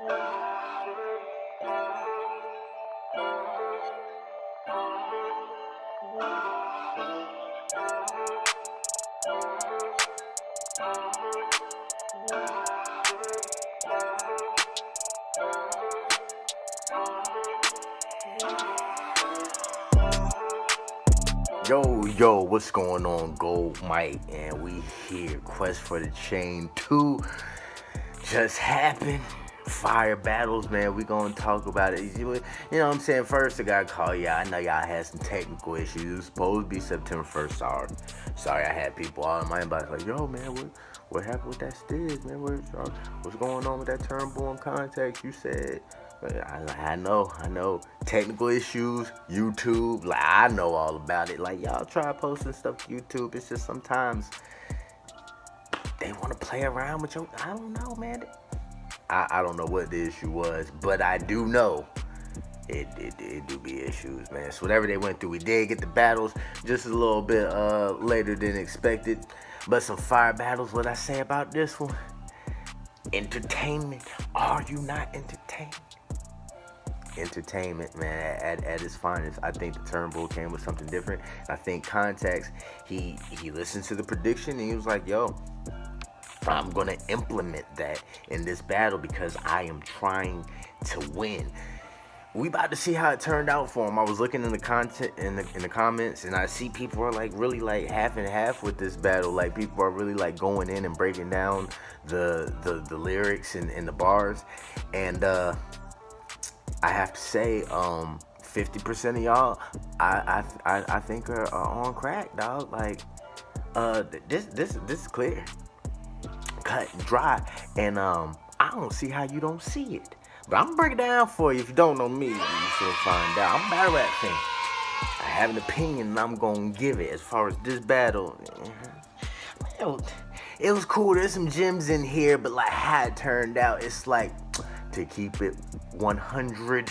Yo, what's going on? Gold Mike, and we here. Quest for the Chain 2 just happened. Fire battles, man. We gonna talk about it. You know what I'm saying? First, I gotta call y'all. I know y'all had some technical issues. It was supposed to be September 1st. Sorry, I had people all in my inbox like, yo, man, what happened with that Stiz, man? What's going on with that TurnBull and ContakZ? You said. I know. Technical issues, YouTube, like I know all about it. Like y'all try posting stuff to YouTube. It's just sometimes they want to play around with your. I don't know, man. I don't know what the issue was, but I do know it do be issues, man. So whatever they went through, we did get the battles just a little bit later than expected, but some fire battles. What I say about this one? Entertainment. Are you not entertained? Entertainment, man, at its finest. I think the TurnBull came with something different. I think ContakZ, he listened to the prediction and he was like, yo, I'm gonna implement that in this battle because I am trying to win. We about to see how it turned out for him. I was looking in the content in the comments, and I see people are like really like half and half with this battle. Like people are really like going in and breaking down the lyrics and the bars, and I have to say, 50% of y'all, I think are on crack, dog. Like, this is clear, cut and dry, and I don't see how you don't see it. But I'm gonna break it down for you. If you don't know me, you should find out. I'm a battle rap fan. I have an opinion, and I'm gonna give it. As far as this battle, it was cool. There's some gems in here, but like how it turned out, it's like, to keep it 100,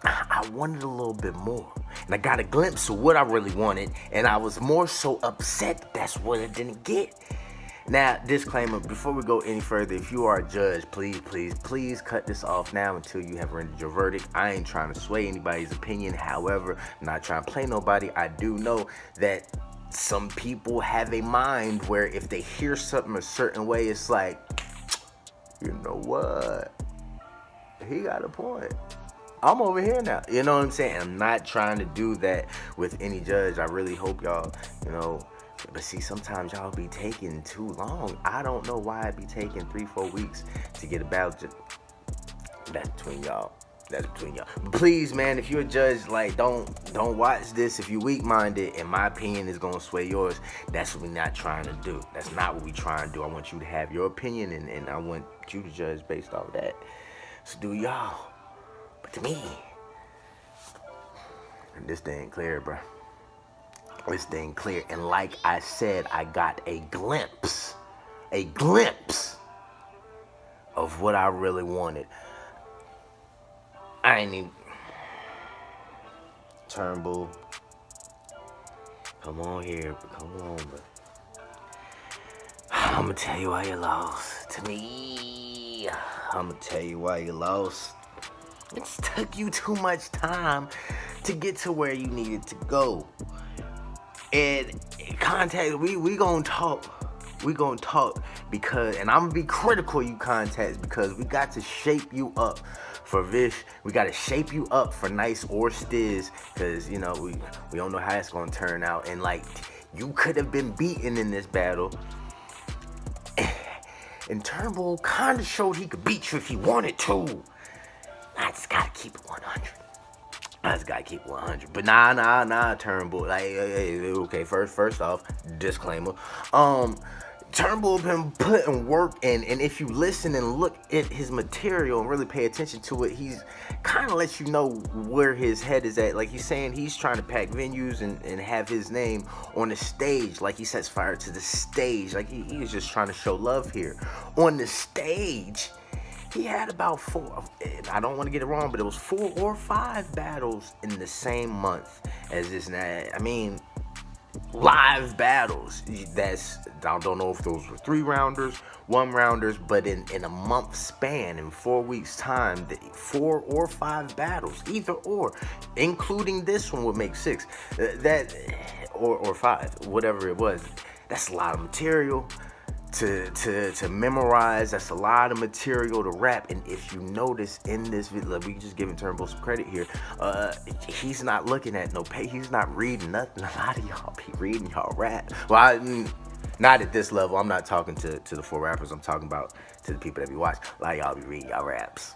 I wanted a little bit more. And I got a glimpse of what I really wanted, and I was more so upset that's what I didn't get. Now, disclaimer, before we go any further, if you are a judge, please cut this off now until you have rendered your verdict. I ain't trying to sway anybody's opinion. However, I'm not trying to play nobody. I do know that some people have a mind where if they hear something a certain way, it's like, you know what? He got a point. I'm over here now. You know what I'm saying? I'm not trying to do that with any judge. I really hope y'all, but see, sometimes y'all be taking too long. I don't know why it be taking 3-4 weeks to get a battle. That's between y'all. But please, man, if you're a judge, like, don't watch this. If you're weak-minded, and my opinion is gonna sway yours, that's what we're not trying to do. That's not what we trying to do. I want you to have your opinion, and I want you to judge based off of that. So do y'all. But to me, this thing clear, bro. This thing clear. And like I said, I got a glimpse of what I really wanted. I ain't even TurnBull. Come on here, but I'm gonna tell you why you lost. To me, I'm gonna tell you why you lost. It took you too much time to get to where you needed to go. And ContakZ, we gonna talk. We gonna talk because, and I'm gonna be critical of you ContakZ, because we got to shape you up for Vish. We got to shape you up for Nice or Stiz, because we don't know how it's gonna turn out. And like, you could have been beaten in this battle. And TurnBull kind of showed he could beat you if he wanted to. I just gotta keep it 100. But nah, TurnBull. Like, okay, first off, disclaimer. TurnBull been putting work in, and if you listen and look at his material and really pay attention to it, he's kind of lets you know where his head is at. Like, he's saying he's trying to pack venues and have his name on the stage. Like, he sets fire to the stage. Like, he was just trying to show love here. On the stage, he had about 4, I don't want to get it wrong, but it was 4 or 5 battles in the same month as this. I mean, live battles. I don't know if those were 3-rounders, 1-rounders, but in a month span, in 4 weeks time, 4 or 5 battles, either or, including this one would make 6. That or 5, whatever it was. That's a lot of material to memorize. That's a lot of material to rap. And if you notice in this video, we just giving TurnBull some credit here. He's not looking at no page. He's not reading nothing. A lot of y'all be reading y'all rap. Well, not at this level. I'm not talking to the 4 rappers. I'm talking about to the people that be watching. A lot of y'all be reading y'all raps.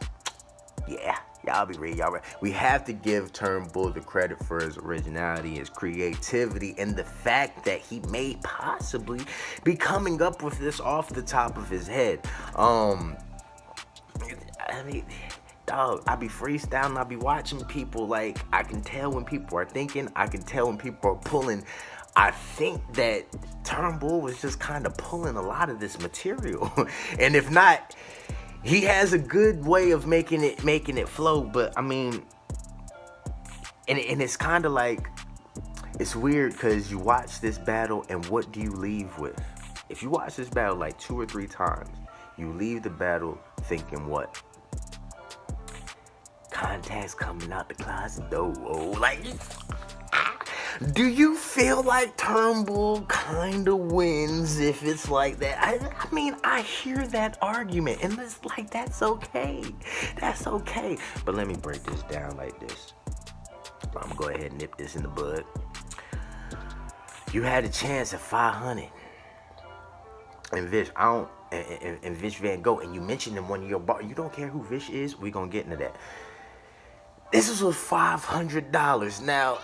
Yeah. Y'all be reading y'all rap. We have to give TurnBull the credit for his originality, his creativity, and the fact that he may possibly be coming up with this off the top of his head. I mean, dog, I be freestyling, I be watching people. Like, I can tell when people are thinking, I can tell when people are pulling. I think that TurnBull was just kind of pulling a lot of this material. And if not, he has a good way of making it flow. But I mean, and it's kind of like, it's weird because you watch this battle and what do you leave with? If you watch this battle like 2 or 3 times, you leave the battle thinking what? ContakZ coming out the closet though. Like, do you feel like TurnBull kind of wins if it's like that? I mean, I hear that argument, and it's like, that's okay. That's okay. But let me break this down like this. I'm going to go ahead and nip this in the bud. You had a chance at 500. And Vish, and Vish Van Gogh, and you mentioned in one of your bars, you don't care who Vish is, we're going to get into that. This is with $500. Now,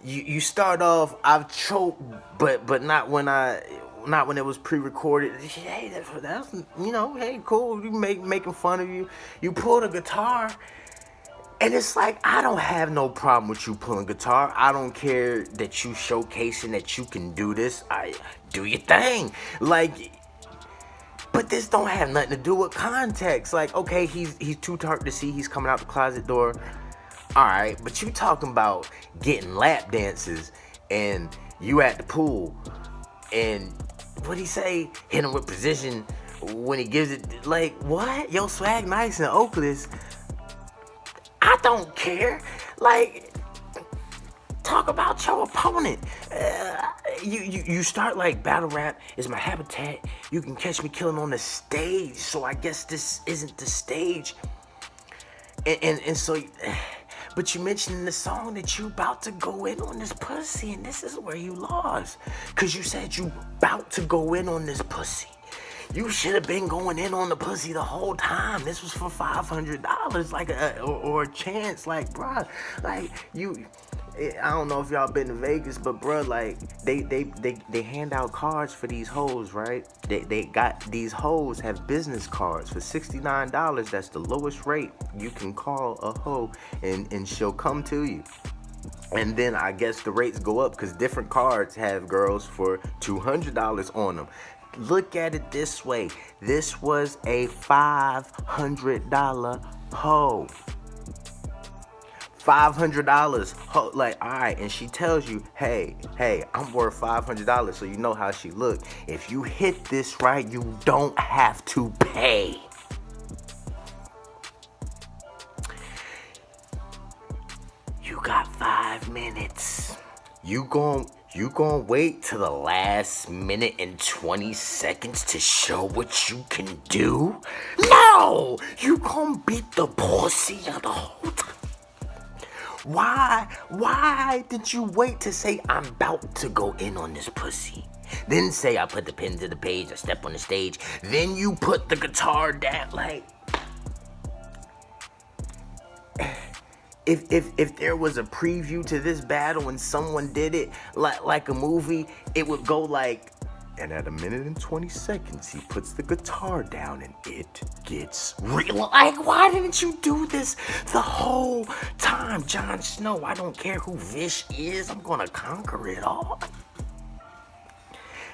you start off, I've choked, but not when it was pre-recorded. Hey, that's hey, cool. You making fun of you. You pulled a guitar, and it's like, I don't have no problem with you pulling guitar. I don't care that you showcasing that you can do this. I do your thing, like. But this don't have nothing to do with ContakZ. Like, okay, he's too dark to see. He's coming out the closet door. All right, but you talking about getting lap dances and you at the pool and what'd he say? Hit him with precision when he gives it. Like, what? Yo, swag nice and Oakless. I don't care. Like, talk about your opponent. You start like battle rap is my habitat. You can catch me killing on the stage. So I guess this isn't the stage. And so. But you mentioned in the song that you about to go in on this pussy, and this is where you lost. Because you said you about to go in on this pussy. You should have been going in on the pussy the whole time. This was for $500, like or a chance. Like, bruh, like I don't know if y'all been to Vegas, but bruh, like they hand out cards for these hoes, right? They got these hoes have business cards for $69. That's the lowest rate you can call a hoe, and she'll come to you. And then I guess the rates go up because different cards have girls for $200 on them. Look at it this way. This was a $500 hoe. $500. Like, all right, and she tells you, hey, I'm worth $500, so you know how she look. If you hit this right, you don't have to pay. You got 5 minutes. You gon' wait till the last minute and 20 seconds to show what you can do? No! You gon' beat the pussy the whole time. Why did you wait to say I'm about to go in on this pussy? Then say I put the pen to the page, I step on the stage, then you put the guitar down. Like, if there was a preview to this battle and someone did it like a movie, it would go like, and at 1 minute and 20 seconds, he puts the guitar down and it gets real. Like, why didn't you do this the whole time? Jon Snow, I don't care who Vish is. I'm going to conquer it all.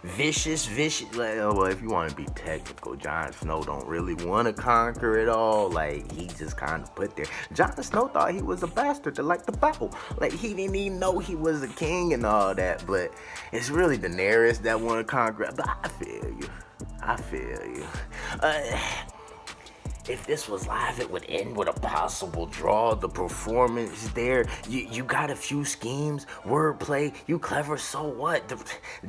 vicious. Like, oh, well, if you want to be technical, Jon Snow don't really want to conquer it all. Like, he just kind of put there. Jon Snow thought he was a bastard to like the Bible. Like, he didn't even know he was a king and all that. But it's really Daenerys that want to conquer it. But I feel you. If this was live, it would end with a possible draw. The performance there, you got a few schemes, wordplay, you clever, so what?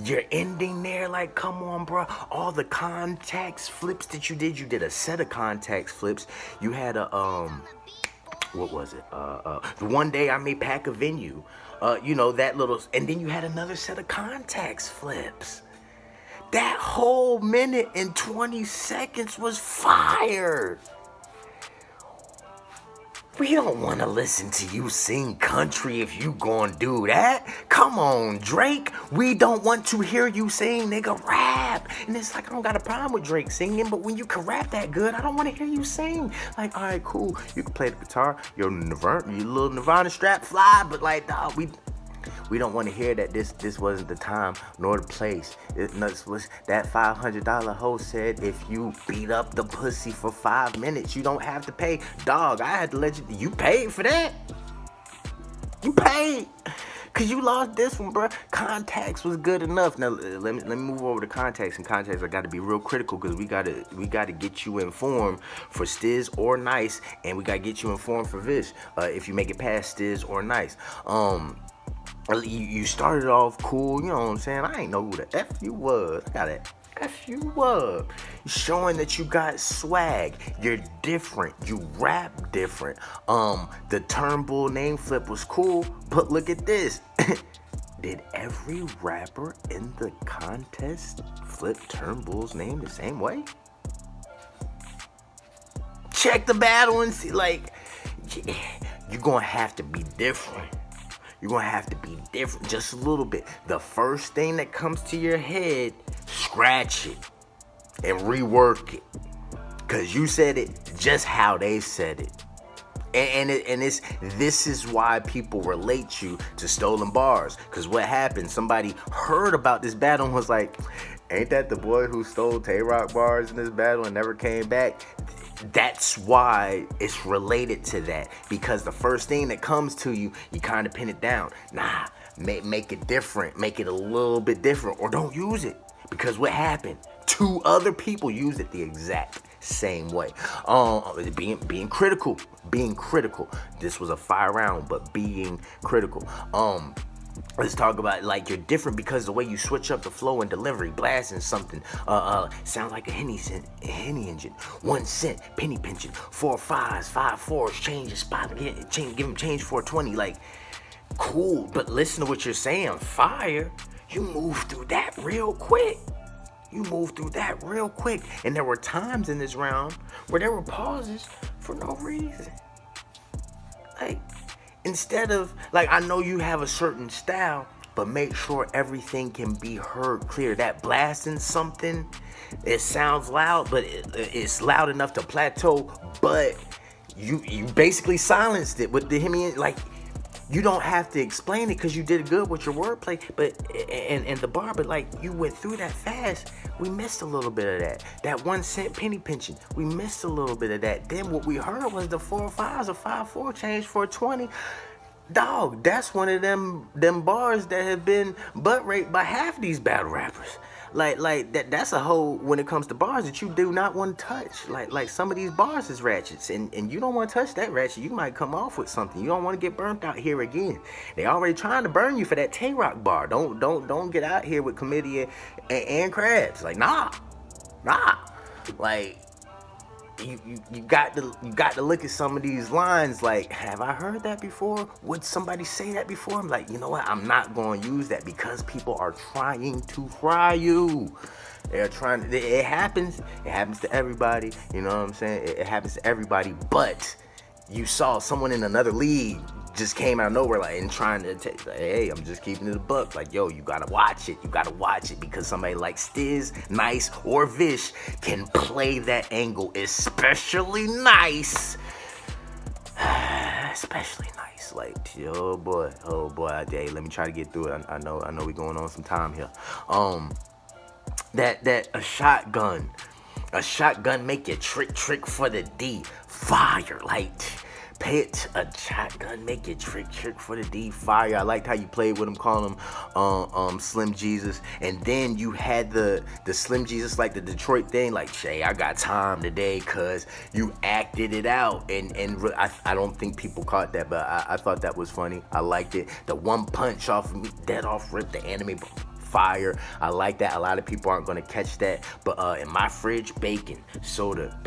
Your ending there, like, come on, bro. All the ContakZ flips that you did a set of ContakZ flips. You had a, what was it? The one day I may pack a venue, that little, and then you had another set of ContakZ flips. That whole minute and 20 seconds was fire. We don't want to listen to you sing country if you gon' do that. Come on, Drake. We don't want to hear you sing, nigga, rap. And it's like, I don't got a problem with Drake singing, but when you can rap that good, I don't want to hear you sing. Like, all right, cool. You can play the guitar, your little Nirvana strap fly, but like, dog, we don't want to hear that this wasn't the time nor the place. That $500 host said if you beat up the pussy for 5 minutes, you don't have to pay. Dog, I had to let you paid for that. You paid. Cause you lost this one, bro. ContakZ was good enough. Now let me move over to ContakZ. And ContakZ, I gotta be real critical because we gotta get you informed for Stiz or Nice, and we gotta get you informed for Vish. If you make it past Stiz or Nice. You started off cool, you know what I'm saying? I ain't know who the F you was. I gotta F you up. Showing that you got swag. You're different. You rap different. The TurnBull name flip was cool, but look at this. Did every rapper in the contest flip TurnBull's name the same way? Check the battle and see, like, you're gonna have to be different. You're going to have to be different just a little bit. The first thing that comes to your head, scratch it and rework it. Because you said it just how they said it. And this is why people relate you to stolen bars. Because what happened, somebody heard about this battle and was like, ain't that the boy who stole Tay-Rock bars in this battle and never came back? That's why it's related to that, because the first thing that comes to you, you kind of pin it down. Nah, make it different, make it a little bit different, or don't use it, because what happened? 2 other people used it the exact same way. Being critical. This was a fire round, but being critical. Let's talk about, like, you're different because the way you switch up the flow and delivery, blasting something, sounds like a Henny engine. 1 cent, penny pinching, 4 5s, 5 4s, change your spot, give him change 420. Like, cool, but listen to what you're saying. Fire, you move through that real quick. And there were times in this round where there were pauses for no reason. Like, instead of, like, I know you have a certain style, but make sure everything can be heard clear. That blasting something, it sounds loud, but it's loud enough to plateau, but you basically silenced it with the Hemi. Like, you don't have to explain it because you did good with your wordplay, but and the bar, but like, you went through that fast. We missed a little bit of that. That 1 cent penny pinching, we missed a little bit of that. Then what we heard was the 4 5s or 5 4 change 420. Dog, that's one of them bars that have been butt raped by half these battle rappers. Like that's a hole when it comes to bars that you do not want to touch. Like some of these bars is ratchets, and you don't want to touch that ratchet. You might come off with something. You don't want to get burnt out here again. They already trying to burn you for that Tay-Rock bar. Don't get out here with chlamydia and crabs. Like, nah. Like, you got to look at some of these lines. Like, have I heard that before? Would somebody say that before? I'm like, you know what? I'm not going to use that because people are trying to fry you. They're trying. It happens. It happens to everybody. You know what I'm saying? It happens to everybody. But you saw someone in another league just came out of nowhere, like, and trying to like, hey, I'm just keeping it a buck. Like, yo, you gotta watch it. You gotta watch it because somebody like Stiz, Nice, or Vish can play that angle, especially Nice. Especially Nice. Like, oh boy, hey, let me try to get through it. I know we going on some time here. that a shotgun. A shotgun make you trick for the D. Fire. Like, a shotgun make you trick for the D. Fire. I liked how you played with him, calling him Slim Jesus. And then you had the Slim Jesus, like the Detroit thing, like, Shay, I got time today, cuz you acted it out. And I don't think people caught that, but I thought that was funny. I liked it. The one punch off me, dead off rip, the anime fire. I like that. A lot of people aren't gonna catch that, but in my fridge, baking soda,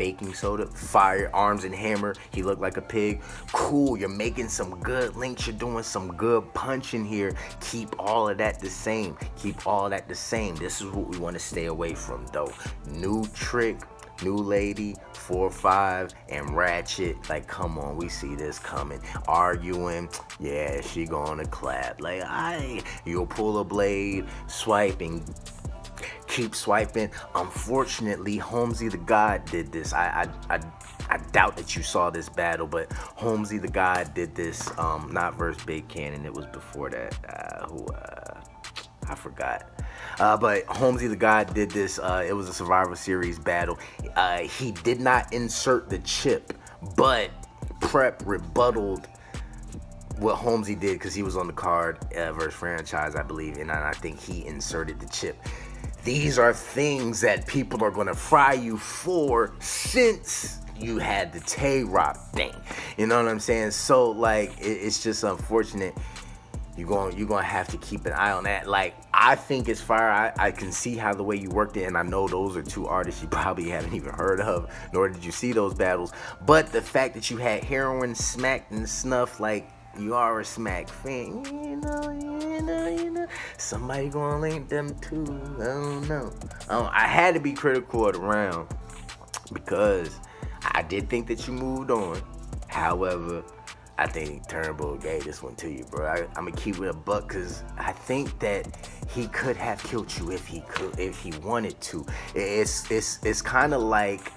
fire. Arms and Hammer, he looked like a pig. Cool, you're making some good links, you're doing some good punching here. Keep all of that the same. This is what we want to stay away from, though. New trick, new lady, 4-5, and Ratchet. Like, come on, we see this coming. Arguing, yeah, she gonna clap. Like, you'll pull a blade, swipe, and keep swiping. Unfortunately, Holmesy the God did this. I doubt that you saw this battle, but Holmesy the God did this. Not versus Big Cannon. It was before that. I forgot. But Holmesy the God did this. It was a Survivor Series battle. He did not insert the chip, but Prep rebutted what Holmesy did because he was on the card versus Franchise, I believe, and I think he inserted the chip. These are things that people are going to fry you for since you had the Tay-Rock thing. You know what I'm saying? So, like, it's just unfortunate. You're gonna have to keep an eye on that. Like, I think it's fire. I can see how the way you worked it, and I know those are two artists you probably haven't even heard of, nor did you see those battles. But the fact that you had Heroin, Smack, and Snuff, like, you are a Smack fan. You know. Somebody gonna link them too. I don't know. I had to be critical of the round because I did think that you moved on. However, I think TurnBull gave this one to you, bro. I'm gonna keep it a buck because I think that he could have killed you if he wanted to. It's kind of like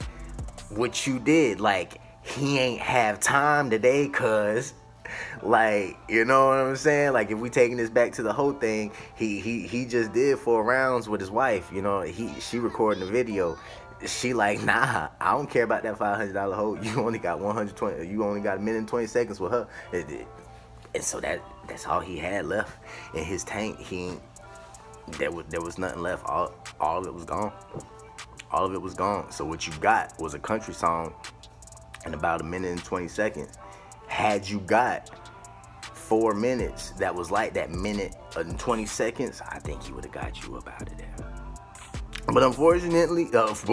what you did. Like, he ain't have time today, cuz, like, you know what I'm saying? Like, if we taking this back to the whole thing, he just did 4 rounds with his wife. You know, she recording the video. She like, nah, I don't care about that $500 hoe. You only got 120. You only got a minute and 20 seconds with her. And so that's all he had left in his tank. There was nothing left. All of it was gone. All of it was gone. So what you got was a country song in about a minute and 20 seconds. Had you got 4 minutes that was like that minute and 20 seconds, I think he would have got you up out of there. But unfortunately,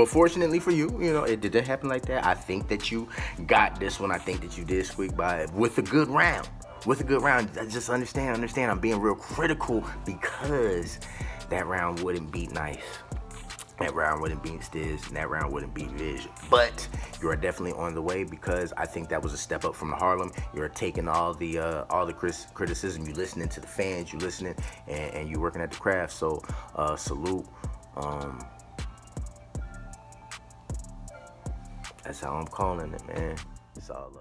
fortunately for you, you know, it didn't happen like that. I think that you got this one. I think that you did squeak by it with a good round. Just understand. I'm being real critical because that round wouldn't beat Nice. That round wouldn't beat Stiz, and that round wouldn't beat Vision. But you are definitely on the way because I think that was a step up from the Harlem. You're taking all the criticism. You listening to the fans. You listening, and you working at the craft. So salute. That's how I'm calling it, man. It's all up.